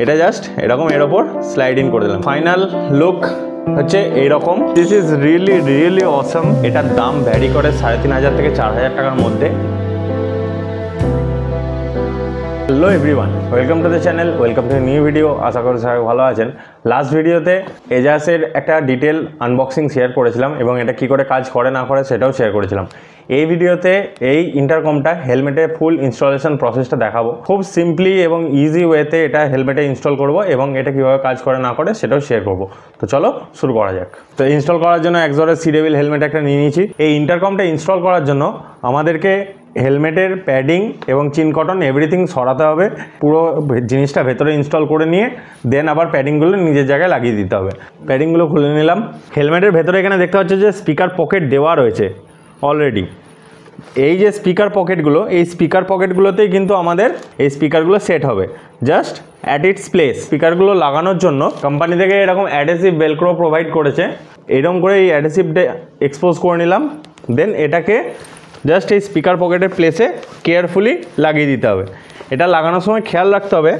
এটা জাস্ট এরকম এর ওপর স্লাইড ইন করে দিলাম। ফাইনাল লুক হচ্ছে এইরকম। This is really awesome. এটার দাম ভ্যারি করে 3,500 থেকে 4,000 টাকার মধ্যে। Hello everyone, welcome to the channel, welcome to new video. আশা করি সবাই ভালো আছেন। লাস্ট ভিডিওতে এজাসের একটা ডিটেল আনবক্সিং শেয়ার করেছিলাম এবং এটা কি করে কাজ করে না করে সেটাও শেয়ার করেছিলাম। এই ভিডিওতে এই ইন্টারকমটা হেলমেটে ফুল ইনস্টলেশন প্রসেসটা দেখাবো। খুব সিম্পলি এবং ইজি ওয়েতে এটা হেলমেটে ইনস্টল করব এবং এটা কীভাবে কাজ করে না করে সেটাও শেয়ার করব। তো চলো শুরু করা যাক। তো ইনস্টল করার জন্য একজোড়া সিডেভিল হেলমেট একটা নিয়ে নিয়েছি। এই ইন্টারকমটা ইনস্টল করার জন্য আমাদেরকে হেলমেটের প্যাডিং এবং চিন কটন এভরিথিং সরাতে হবে। পুরো জিনিসটা ভেতরে ইনস্টল করে নিয়ে দেন আবার প্যাডিংগুলো নিজের জায়গায় লাগিয়ে দিতে হবে। প্যাডিংগুলো খুলে নিলাম। হেলমেটের ভেতরে এখানে দেখতে পাচ্ছি যে স্পিকার পকেট দেওয়া রয়েছে অলরেডি। এই যে স্পিকার পকেটগুলো, এই স্পিকার পকেটগুলোতেই কিন্তু আমাদের এই স্পিকারগুলো সেট হবে জাস্ট অ্যাট ইটস প্লেস। স্পিকারগুলো লাগানোর জন্য কোম্পানি থেকে এরকম অ্যাডহেসিভ ভেলক্রো প্রোভাইড করেছে। এরকম করে এই অ্যাডহেসিভটা এক্সপোজ করে নিলাম। দেন এটাকে জাস্ট এই স্পিকার পকেটের প্লেসে কেয়ারফুলি লাগিয়ে দিতে হবে। এটা লাগানোর সময় খেয়াল রাখতে হবে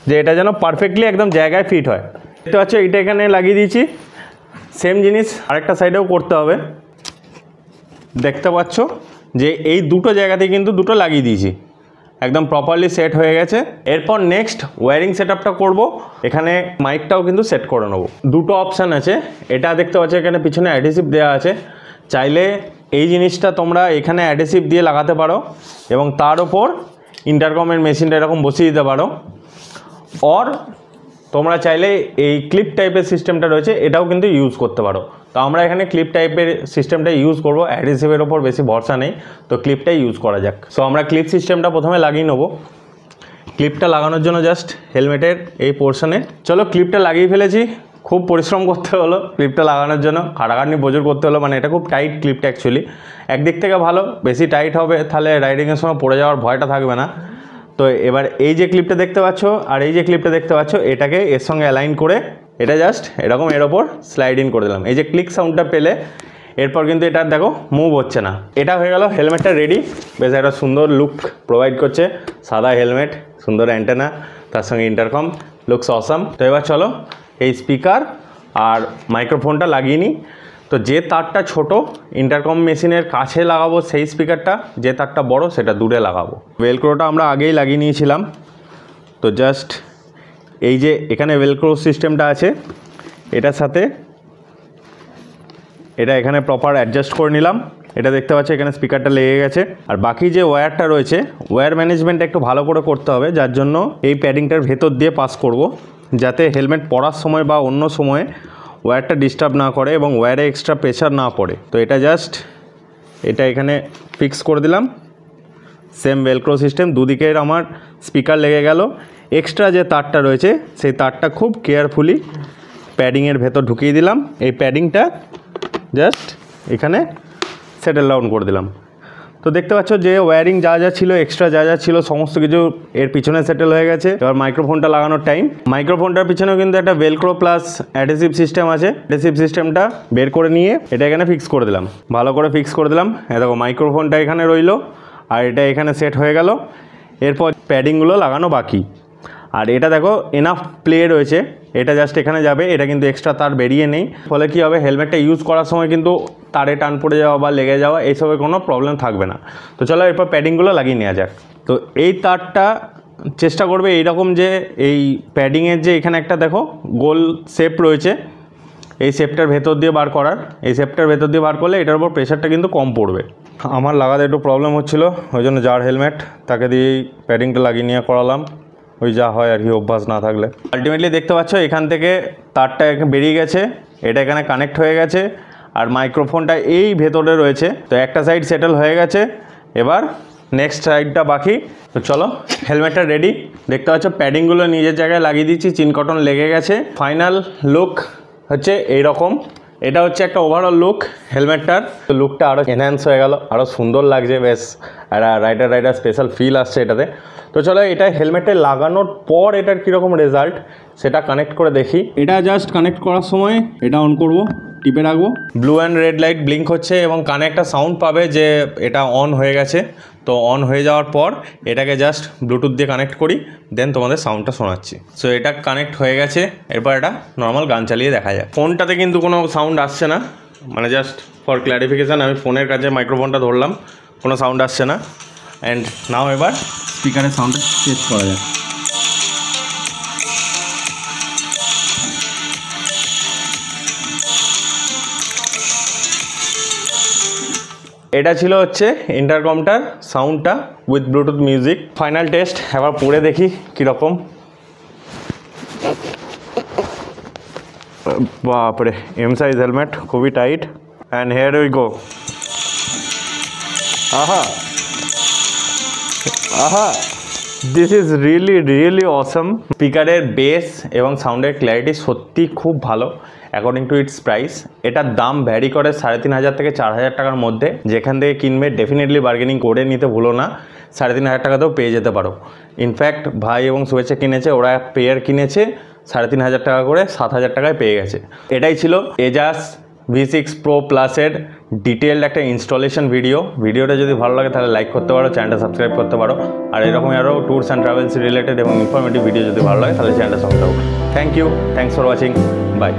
যে এটা যেন পারফেক্টলি একদম জায়গায় ফিট হয়। দেখতে পাচ্ছ এটা এখানে লাগিয়ে দিয়েছি। সেম জিনিস আরেকটা সাইডেও করতে হবে। দেখতে পাচ্ছ যে এই দুটো জায়গাতেই কিন্তু দুটো লাগিয়ে দিয়েছি, একদম প্রপারলি সেট হয়ে গেছে। এরপর নেক্সট ওয়্যারিং সেট আপটা করবো। এখানে মাইকটাও কিন্তু সেট করে নেবো। দুটো অপশান আছে। এটা দেখতে পাচ্ছ এখানে পিছনে অ্যাডহেসিভ দেওয়া আছে। চাইলে এই জিনিসটা তোমরা এখানে অ্যাডহেসিভ দিয়ে লাগাতে পারো এবং তার ওপর ইন্টারকমের মেশিনটা এরকম বসিয়ে দিতে পারো। অর তোমরা চাইলে এই ক্লিপ টাইপের সিস্টেমটা রয়েছে এটাও কিন্তু ইউজ করতে পারো। তো আমরা এখানে ক্লিপ টাইপের সিস্টেমটা ইউজ করব। অ্যাডহেসিভের ওপর বেশি ভরসা নেই, তো ক্লিপটাই ইউজ করা যাক। সো আমরা ক্লিপ সিস্টেমটা প্রথমে লাগিয়ে নেব। ক্লিপটা লাগানোর জন্য জাস্ট হেলমেটের এই পোর্শনে চলো ক্লিপটা লাগিয়ে ফেলেছি। খুব পরিশ্রম করতে হলো ক্লিপটা লাগানোর জন্য, খাটাখাটনি প্রচুর করতে হলো। মানে এটা খুব টাইট ক্লিপটা অ্যাকচুয়ালি। একদিক থেকে ভালো, বেশি টাইট হবে তাহলে রাইডিংয়ের সময় পড়ে যাওয়ার ভয়টা থাকবে না। তো এবার এই যে ক্লিপটা দেখতে পাচ্ছ আর এই যে ক্লিপটা দেখতে পাচ্ছ এটাকে এর সঙ্গে অ্যালাইন করে এটা জাস্ট এরকম এর ওপর স্লাইড ইন করে দিলাম। এই যে ক্লিক সাউন্ডটা পেলে এরপর কিন্তু এটা দেখো মুভ হচ্ছে না। এটা হয়ে গেল হেলমেটটা রেডি। বেশ একটা সুন্দর লুক প্রোভাইড করছে। সাদা হেলমেট, সুন্দর অ্যান্টেনা, তার সঙ্গে ইন্টারকম, লুকস অসাম। তো এবার চলো এই স্পিকার আর মাইক্রোফোনটা লাগিয়ে নিই। তো যে তারটা ছোট ইন্টারকম মেশিনের কাছে লাগাবো সেই স্পিকারটা, যে তারটা বড় সেটা দূরে লাগাবো। ভেলক্রোটা আমরা আগেই লাগিয়ে নিয়েছিলাম। তো জাস্ট এই যে এখানে ভেলক্রো সিস্টেমটা আছে এটার সাথে এটা এখানে প্রপার অ্যাডজাস্ট করে নিলাম। এটা দেখতে পাচ্ছ এখানে স্পিকারটা লেগে গেছে। আর বাকি যে ওয়্যারটা রয়েছে ওয়্যার ম্যানেজমেন্ট একটু ভালো করে করতে হবে, যার জন্য এই প্যাডিংটার ভেতর দিয়ে পাস করব যাতে হেলমেট পরার সময় বা অন্য সময়ে ওয়্যারটা ডিস্টার্ব না করে এবং ওয়্যারে এক্সট্রা প্রেশার না পড়ে। তো এটা জাস্ট এটা এখানে ফিক্স করে দিলাম। সেম ভেলক্রো সিস্টেম, দুদিকের আমার স্পিকার লেগে গেল। এক্সট্রা যে তারটা রয়েছে সেই তারটা খুব কেয়ারফুলি প্যাডিংয়ের ভেতর ঢুকিয়ে দিলাম। এই প্যাডিংটা জাস্ট এখানে সেটেল ডাউন করে দিলাম। তো দেখতে পাচ্ছ যে ওয়্যারিং যা যা ছিল, এক্সট্রা যা যা ছিল সমস্ত কিছু এর পিছনে সেটেল হয়ে গেছে। এবার মাইক্রোফোনটা লাগানোর টাইম। মাইক্রোফোনটার পিছনেও কিন্তু একটা ভেলক্রো প্লাস অ্যাডহেসিভ সিস্টেম আছে। অ্যাডহেসিভ সিস্টেমটা বের করে নিয়ে এটা এখানে ফিক্স করে দিলাম, ভালো করে ফিক্স করে দিলাম। দেখো মাইক্রোফোনটা এখানে রইলো আর এটা এখানে সেট হয়ে গেল। এরপর প্যাডিংগুলো লাগানো বাকি। আর এটা দেখো এনাফ প্লে রয়েছে, এটা জাস্ট এখানে যাবে। এটা কিন্তু এক্সট্রা তার বেরিয়ে নেই, ফলে কী হবে হেলমেটটা ইউজ করার সময় কিন্তু তারে টান পড়ে যাওয়া বা লেগে যাওয়া এইসবের কোনো প্রবলেম থাকবে না। তো চলো এরপর প্যাডিংগুলো লাগিয়ে নেওয়া যাক। তো এই তারটা চেষ্টা করবে এইরকম যে এই প্যাডিংয়ের যে এখানে একটা দেখো গোল শেপ রয়েছে, এই শেপটার ভেতর দিয়ে বার করার। এই শেপটার ভেতর দিয়ে বার করলে এটার উপর প্রেশারটা কিন্তু কম পড়বে। আমার লাগাতে একটু প্রবলেম হচ্ছিলো, ওই জন্য যার হেলমেট তাকে দিয়েই প্যাডিংটা লাগিয়ে নিয়ে করালাম। ওই যা হয় আর কি, অভ্যাস না থাকলে। আলটিমেটলি দেখতে পাচ্ছ এখান থেকে তারটা বেরিয়ে গেছে, এটা এখানে কানেক্ট হয়ে গেছে আর মাইক্রোফোনটা এই ভেতরে রয়েছে। তো একটা সাইড সেটেল হয়ে গেছে, এবার নেক্সট সাইডটা বাকি। তো চলো হেলমেটটা রেডি। দেখতে পাচ্ছ প্যাডিংগুলো নিজের জায়গায় লাগিয়ে দিচ্ছি, চিন কটন লেগে গেছে। ফাইনাল লুক হচ্ছে এইরকম। এটা হচ্ছে একটা ওভারঅল লুক হেলমেটটার। তো লুকটা আরও এনহ্যান্স হয়ে গেল, আরও সুন্দর লাগছে। বেশ একটা রাইডার স্পেশাল ফিল আসছে এটাতে। তো চলো এটা হেলমেটে লাগানোর পর এটার কীরকম রেজাল্ট সেটা কানেক্ট করে দেখি। এটা জাস্ট কানেক্ট করার সময় এটা অন করব, টিপে রাখবো, blue and red light blink হচ্ছে এবং কানে একটা সাউন্ড পাবে যে এটা অন হয়ে গেছে। তো অন হয়ে যাওয়ার পর এটাকে জাস্ট ব্লুটুথ দিয়ে কানেক্ট করি, দেন তোমাদের সাউন্ডটা শোনাচ্ছি। সো এটা কানেক্ট হয়ে গেছে, এরপর এটা নর্মাল গান চালিয়ে দেখা যায়। ফোনটাতে কিন্তু কোনো সাউন্ড আসছে না, মানে জাস্ট ফর ক্ল্যারিফিকেশান আমি ফোনের কাছে মাইক্রোফোনটা ধরলাম, কোনো সাউন্ড আসছে না। অ্যান্ড নাও এবার স্পিকারের সাউন্ডটা চেক করা যায়। এটা ছিল হচ্ছে ইন্টারকমটার সাউন্ডটা with Bluetooth music. Final test এবার পরে দেখি কীরকম। বাপরে, এম সাইজ হেলমেট, খুবই tight. And here we go. আহা আহা, দিস ইজ রিয়েলি অসম। স্পিকারের বেস এবং সাউন্ডের ক্ল্যারিটি সত্যি খুব ভালো অ্যাকর্ডিং টু ইটস প্রাইস। এটার দাম ভ্যারি করে 3,500 থেকে 4,000 টাকার মধ্যে। যেখান থেকে কিনবে ডেফিনেটলি বার্গেনিং করে নিতে ভুলো না, 3,500 টাকাতেও পেয়ে যেতে পারো। ইনফ্যাক্ট ভাই এবং শুভেচ্ছা কিনেছে, ওরা পেয়ার কিনেছে 3,500 টাকা করে, 7,000 টাকায় পেয়ে গেছে। এটাই ছিল এজাস V6 Pro Plus-এর ডিটেলড একটা ইনস্টলেশন ভিডিওটা যদি ভালো লাগে তাহলে লাইক করতে পারো, চ্যানেলটা সাবস্ক্রাইব করতে পারো। আর এরকমই আরও ট্যুরস অ্যান্ড ট্রাভেলস রিলেটেড এবং ইনফরমেটিভ ভিডিও যদি ভালো লাগে তাহলে চ্যানেলটা সাবস্ক্রাইব করো। Thanks for watching, by.